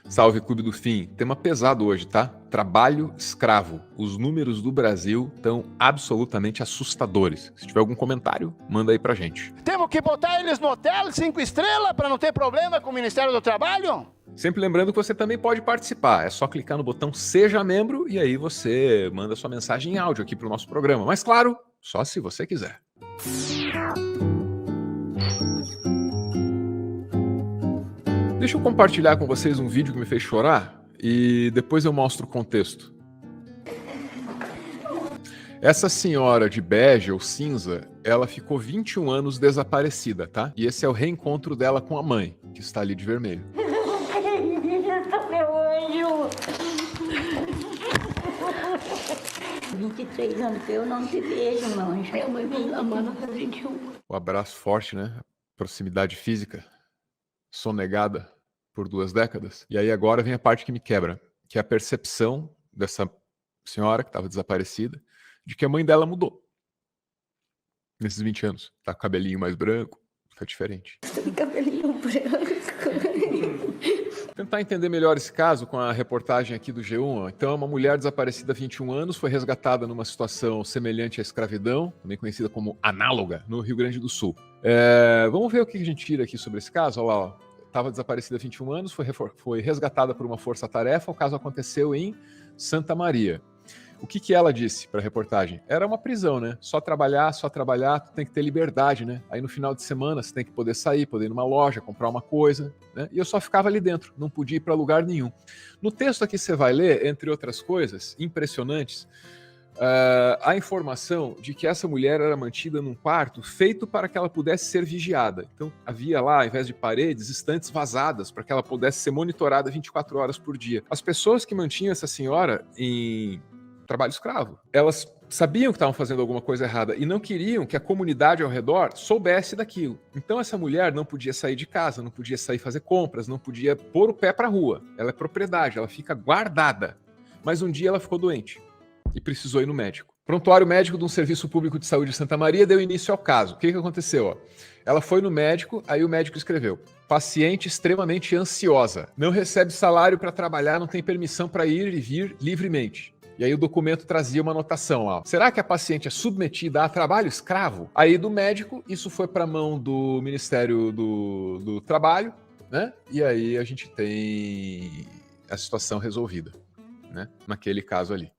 Salve, Clube do Fim. Tema pesado hoje, tá? Trabalho escravo. Os números do Brasil estão absolutamente assustadores. Se tiver algum comentário, manda aí pra gente. Temos que botar eles no hotel 5 estrelas para não ter problema com o Ministério do Trabalho? Sempre lembrando que você também pode participar. É só clicar no botão Seja Membro e aí você manda sua mensagem em áudio aqui pro nosso programa. Mas claro, só se você quiser. Deixa eu compartilhar com vocês um vídeo que me fez chorar e depois eu mostro o contexto. Essa senhora de bege ou cinza, ela ficou 21 anos desaparecida, tá? E esse é o reencontro dela com a mãe, que está ali de vermelho. Meu anjo! 23 anos que eu não te vejo, meu anjo. Minha mãe me amando há 21. O abraço forte, né? Proximidade física. Sonegada por 2 décadas. E aí agora vem a parte que me quebra, que é a percepção dessa senhora que estava desaparecida, de que a mãe dela mudou. Nesses 20 anos. Tá com o cabelinho mais branco, tá diferente. Tem cabelinho branco. Tentar entender melhor esse caso com a reportagem aqui do G1. Então, uma mulher desaparecida há 21 anos foi resgatada numa situação semelhante à escravidão, também conhecida como análoga, no Rio Grande do Sul. Vamos ver o que a gente tira aqui sobre esse caso. Olha lá, ó. Estava desaparecida há 21 anos, foi resgatada por uma força-tarefa. O caso aconteceu em Santa Maria. O que ela disse para a reportagem? Era uma prisão, né? Só trabalhar, tu tem que ter liberdade, né? Aí no final de semana você tem que poder sair, poder ir numa loja, comprar uma coisa, né? E eu só ficava ali dentro, não podia ir para lugar nenhum. No texto aqui você vai ler, entre outras coisas impressionantes, a informação de que essa mulher era mantida num quarto feito para que ela pudesse ser vigiada. Então havia lá, ao invés de paredes, estantes vazadas para que ela pudesse ser monitorada 24 horas por dia. As pessoas que mantinham essa senhora em trabalho escravo, elas sabiam que estavam fazendo alguma coisa errada e não queriam que a comunidade ao redor soubesse daquilo. Então essa mulher não podia sair de casa, não podia sair fazer compras, não podia pôr o pé para a rua. Ela é propriedade, ela fica guardada. Mas um dia ela ficou doente e precisou ir no médico. O prontuário médico de um serviço público de saúde de Santa Maria deu início ao caso. O que aconteceu? Ó? Ela foi no médico, aí o médico escreveu: paciente extremamente ansiosa, não recebe salário para trabalhar, não tem permissão para ir e vir livremente. E aí o documento trazia uma anotação lá. Será que a paciente é submetida a trabalho escravo? Aí do médico, isso foi para a mão do Ministério do Trabalho, né? E aí a gente tem a situação resolvida, né? Naquele caso ali.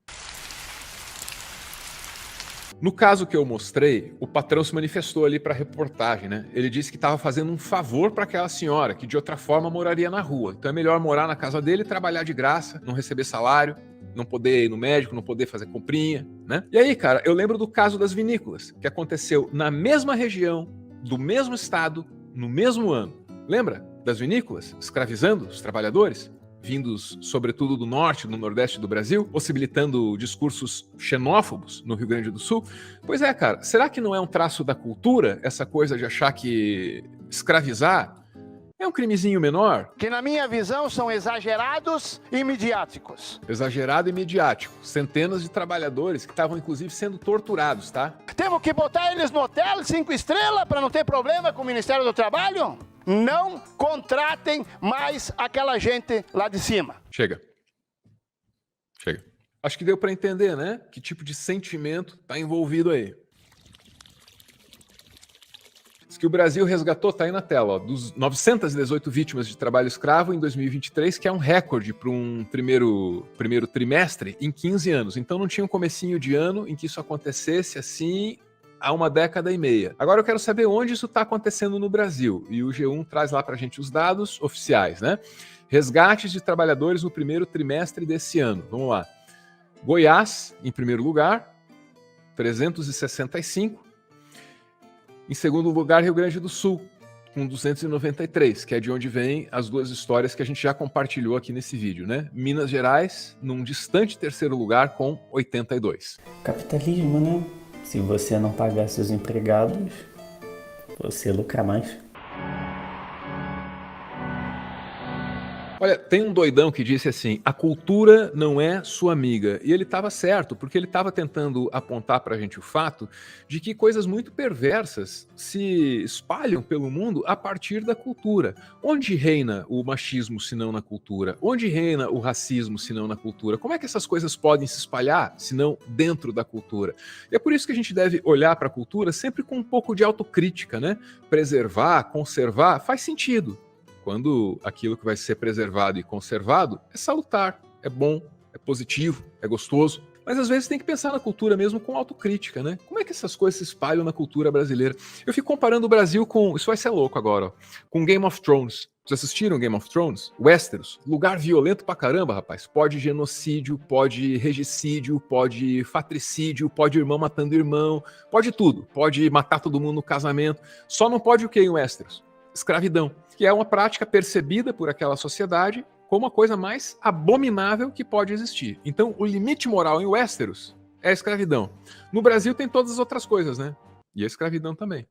No caso que eu mostrei, o patrão se manifestou ali para a reportagem, né? Ele disse que estava fazendo um favor para aquela senhora, que de outra forma moraria na rua. Então é melhor morar na casa dele, trabalhar de graça, não receber salário, não poder ir no médico, não poder fazer comprinha, né? E aí, cara, eu lembro do caso das vinícolas, que aconteceu na mesma região, do mesmo estado, no mesmo ano. Lembra das vinícolas escravizando os trabalhadores? Vindos, sobretudo, do norte e do nordeste do Brasil, possibilitando discursos xenófobos no Rio Grande do Sul. Pois é, cara, será que não é um traço da cultura, essa coisa de achar que escravizar é um crimezinho menor? Que na minha visão são exagerados e midiáticos. Exagerado e midiático. Centenas de trabalhadores que estavam, inclusive, sendo torturados, tá? Temos que botar eles no hotel 5 estrelas para não ter problema com o Ministério do Trabalho? Não contratem mais aquela gente lá de cima. Chega. Acho que deu para entender, né? Que tipo de sentimento está envolvido aí. Diz que o Brasil resgatou, tá aí na tela, ó, dos 918 vítimas de trabalho escravo em 2023, que é um recorde para um primeiro trimestre em 15 anos. Então não tinha um comecinho de ano em que isso acontecesse assim há 1 década e meia. Agora eu quero saber onde isso está acontecendo no Brasil. E o G1 traz lá para a gente os dados oficiais, né? Resgates de trabalhadores no primeiro trimestre desse ano. Vamos lá. Goiás, em primeiro lugar, 365. Em segundo lugar, Rio Grande do Sul, com 293, que é de onde vêm as 2 histórias que a gente já compartilhou aqui nesse vídeo, né? Minas Gerais, num distante terceiro lugar, com 82. Capitalismo, né? Se você não pagar seus empregados, você lucra mais. Olha, tem um doidão que disse assim, a cultura não é sua amiga. E ele estava certo, porque ele estava tentando apontar para a gente o fato de que coisas muito perversas se espalham pelo mundo a partir da cultura. Onde reina o machismo se não na cultura? Onde reina o racismo se não na cultura? Como é que essas coisas podem se espalhar se não dentro da cultura? E é por isso que a gente deve olhar para a cultura sempre com um pouco de autocrítica, né? Preservar, conservar, faz sentido. Quando aquilo que vai ser preservado e conservado é salutar, é bom, é positivo, é gostoso. Mas às vezes tem que pensar na cultura mesmo com autocrítica, né? Como é que essas coisas se espalham na cultura brasileira? Eu fico comparando o Brasil com... Isso vai ser louco agora, ó. Com Game of Thrones. Vocês assistiram Game of Thrones? Westeros. Lugar violento pra caramba, rapaz. Pode genocídio, pode regicídio, pode fatricídio, pode irmão matando irmão, pode tudo. Pode matar todo mundo no casamento. Só não pode o que em Westeros? Escravidão, que é uma prática percebida por aquela sociedade como a coisa mais abominável que pode existir. Então, o limite moral em Westeros é a escravidão. No Brasil tem todas as outras coisas, né? E a escravidão também.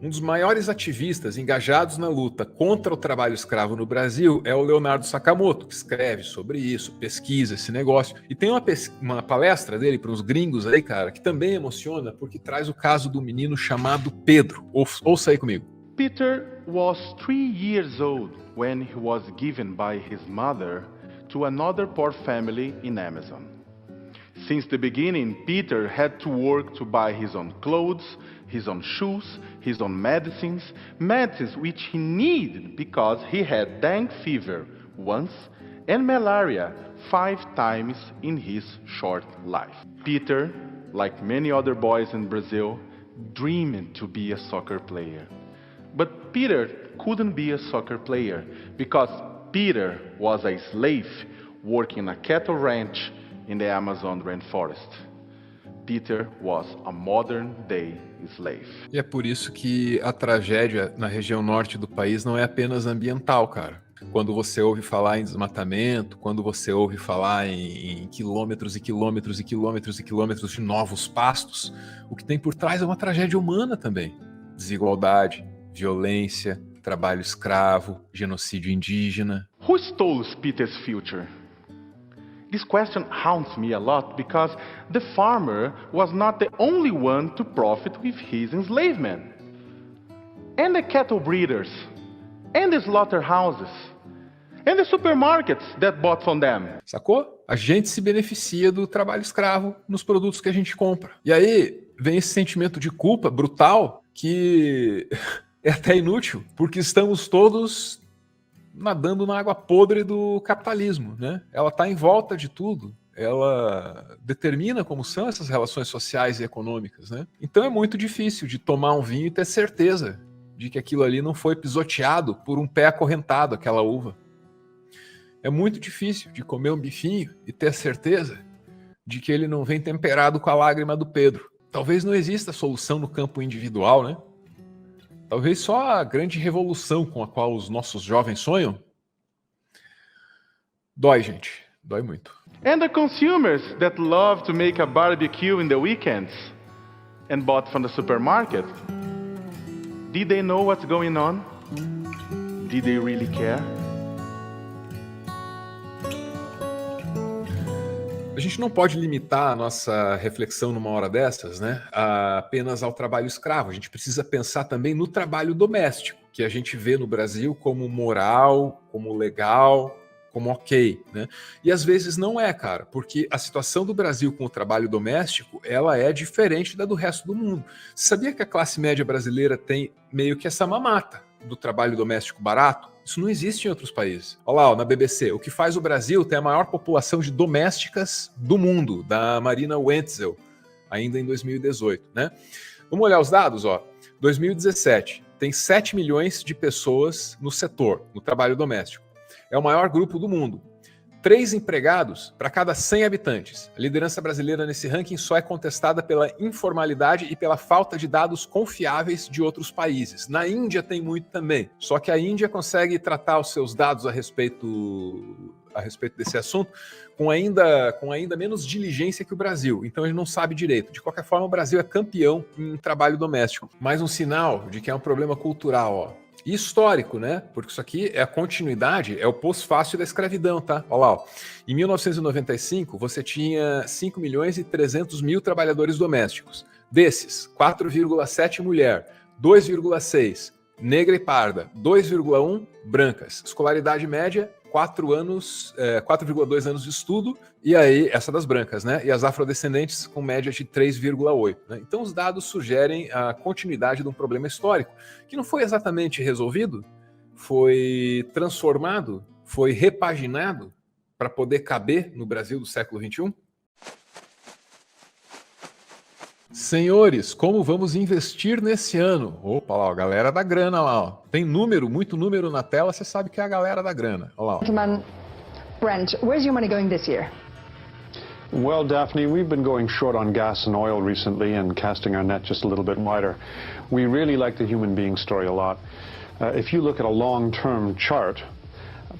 Um dos maiores ativistas engajados na luta contra o trabalho escravo no Brasil é o Leonardo Sakamoto, que escreve sobre isso, pesquisa esse negócio. E tem uma palestra dele para os gringos aí, cara, que também emociona, porque traz o caso do menino chamado Pedro. Ouça aí comigo. Peter was 3 years old when he was given by his mother to another poor family in Amazon. Since the beginning, Peter had to work to buy his own clothes, his own shoes, his own medicines which he needed because he had dengue fever once and malaria 5 times in his short life. Peter, like many other boys in Brazil, dreamed to be a soccer player. But Peter couldn't be a soccer player because Peter was a slave working a cattle ranch in the Amazon rainforest. Peter was a modern-day slave. E é por isso que a tragédia na região norte do país não é apenas ambiental, cara. Quando você ouve falar em desmatamento, quando você ouve falar em quilômetros e quilômetros e quilômetros e quilômetros de novos pastos, o que tem por trás é uma tragédia humana também. Desigualdade, violência, trabalho escravo, genocídio indígena. Who stole Peter's future? This question haunts me a lot because the farmer was not the only one to profit with his enslavement. And the cattle breeders, and the slaughterhouses, and the supermarkets that bought from them. Sacou? A gente se beneficia do trabalho escravo nos produtos que a gente compra. E aí vem esse sentimento de culpa brutal que é até inútil, porque estamos todos nadando na água podre do capitalismo, né? Ela está em volta de tudo, ela determina como são essas relações sociais e econômicas, né? Então é muito difícil de tomar um vinho e ter certeza de que aquilo ali não foi pisoteado por um pé acorrentado, aquela uva. É muito difícil de comer um bifinho e ter certeza de que ele não vem temperado com a lágrima do Pedro. Talvez não exista solução no campo individual, né? Talvez só a grande revolução com a qual os nossos jovens sonham. Dói, gente. Dói muito. And the consumers that love to make a barbecue in the weekends and bought from the supermarket, did they know what's going on? Did they really care? A gente não pode limitar a nossa reflexão numa hora dessas, né, apenas ao trabalho escravo. A gente precisa pensar também no trabalho doméstico, que a gente vê no Brasil como moral, como legal, como ok, né? E às vezes não é, cara, porque a situação do Brasil com o trabalho doméstico, ela é diferente da do resto do mundo. Você sabia que a classe média brasileira tem meio que essa mamata do trabalho doméstico barato? Isso não existe em outros países. Olha lá, ó, na BBC, o que faz o Brasil ter a maior população de domésticas do mundo, da Marina Wentzel, ainda em 2018, né? Vamos olhar os dados, ó. 2017, tem 7 milhões de pessoas no setor, no trabalho doméstico. É o maior grupo do mundo. 3 empregados para cada 100 habitantes. A liderança brasileira nesse ranking só é contestada pela informalidade e pela falta de dados confiáveis de outros países. Na Índia tem muito também, só que a Índia consegue tratar os seus dados a respeito a respeito desse assunto com ainda menos diligência que o Brasil. Então ele não sabe direito. De qualquer forma, o Brasil é campeão em trabalho doméstico. Mais um sinal de que é um problema cultural, ó. E histórico, né? Porque isso aqui é a continuidade, é o pós-fácil da escravidão, tá? Olha lá, ó. Em 1995, você tinha 5.300.000 trabalhadores domésticos. Desses, 4,7 mulher, 2,6 negra e parda, 2,1 brancas. Escolaridade média, 4,2 anos de estudo, e aí, essa das brancas, né? E as afrodescendentes com média de 3,8. Né? Então, os dados sugerem a continuidade de um problema histórico, que não foi exatamente resolvido, foi transformado, foi repaginado para poder caber no Brasil do século XXI. Senhores, como vamos investir nesse ano? Opa, lá, ó, galera da grana lá, ó. Tem número, muito número na tela, você sabe que é a galera da grana. Olha lá, ó. Gentlemen, Brent, where's your money going this year? Well, Daphne, we've been going short on gas and oil recently and casting our net just a little bit wider. We really like the human being story a lot. If you look at a long-term chart,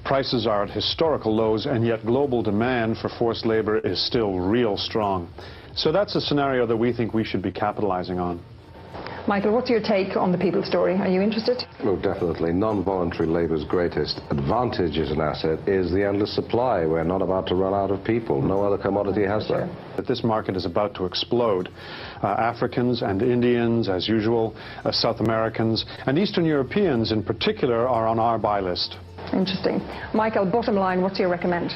prices are at historical lows, and yet global demand for forced labor is still real strong. So that's a scenario that we think we should be capitalizing on. Michael, what's your take on the people story? Are you interested? Well, definitely. Non-voluntary labour's greatest advantage as an asset is the endless supply. We're not about to run out of people. No other commodity has that. That this market is about to explode. Africans and Indians, as usual, South Americans, and Eastern Europeans in particular are on our buy list. Interesting. Michael, bottom line, what's your recommend?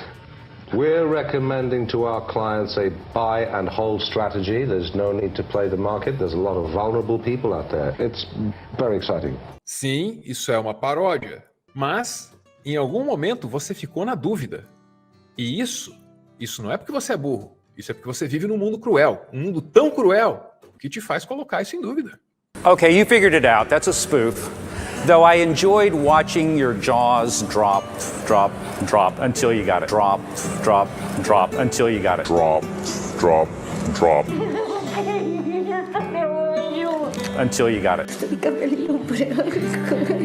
We're recommending to our clients a buy and hold strategy. There's no need to play the market. There's a lot of vulnerable people out there. It's very exciting. Sim, isso é uma paródia. Mas, em algum momento, você ficou na dúvida. E isso não é porque você é burro. Isso é porque você vive num mundo cruel. Um mundo tão cruel que te faz colocar isso em dúvida. Okay, you figured it out. That's a spoof. Though I enjoyed watching your jaws drop, drop, drop until you got it. Drop, drop, drop until you got it. Drop, drop, drop. Until you got it. Cabelo branco.